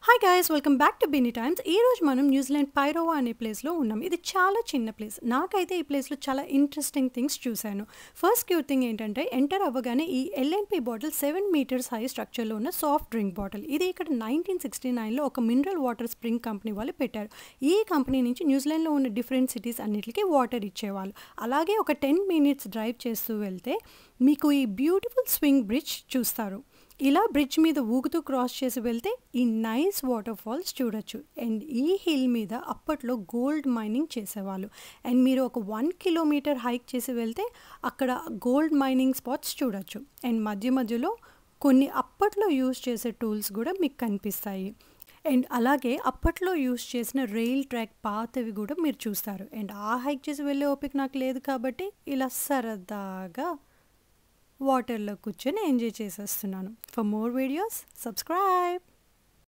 Hi guys welcome back to Bini Times. ఈరోజు మనం New Zealand పైరోవా అనే ప్లేస్లో ఉన్నాం. ఇది చాలా చిన్న ప్లేస్. నాకైతే ఈ ప్లేస్లో చాలా ఇంట్రెస్టింగ్ థింగ్స్ చూశాను. ఫస్ట్ క్యూట్ థింగ్ ఏంటంటే ఎంటర్ అవ్వగానే ఈ ఎల్ఎన్పి బాటిల్ 7 మీటర్స్ హై స్ట్రక్చర్లో ఉన్న సాఫ్ట్ డ్రింక్ బాటిల్. ఇది ఇక్కడ 1969లో ఒక మినరల్ వాటర్ స్ప్రింగ్ కంపెనీ వాళ్ళు పెట్టారు. ఈ కంపెనీ నుంచి న్యూజిలాండ్లో ఉన్న డిఫరెంట్ సిటీస్ అన్నిటికీ వాటర్ ఇచ్చేవాళ్ళు. అలాగే ఒక 10 మినిట్స్ డ్రైవ్ చేస్తూ వెళ్తే మీకు ఈ బ్యూటిఫుల్ స్వింగ్ బ్రిడ్జ్ చూస్తారు. ఇలా బ్రిడ్జ్ మీద ఊగుతూ క్రాస్ చేసి వెళ్తే ఈ నైస్ వాటర్ ఫాల్స్ చూడొచ్చు. అండ్ ఈ హిల్ మీద అప్పట్లో గోల్డ్ మైనింగ్ చేసేవాళ్ళు. అండ్ మీరు ఒక 1 కిలోమీటర్ హైక్ చేసి వెళ్తే అక్కడ గోల్డ్ మైనింగ్ స్పాట్స్ చూడొచ్చు. అండ్ మధ్య మధ్యలో కొన్ని అప్పట్లో యూజ్ చేసే టూల్స్ కూడా మీకు కనిపిస్తాయి. అండ్ అలాగే అప్పట్లో యూజ్ చేసిన రైల్ ట్రాక్ పాతవి కూడా మీరు చూస్తారు. అండ్ ఆ హైక్ చేసి వెళ్ళే ఓపిక నాకు లేదు కాబట్టి ఇలా సరదాగా వాటర్లో కూర్చొని ఎంజాయ్ చేసేస్తున్నాను. For more videos subscribe.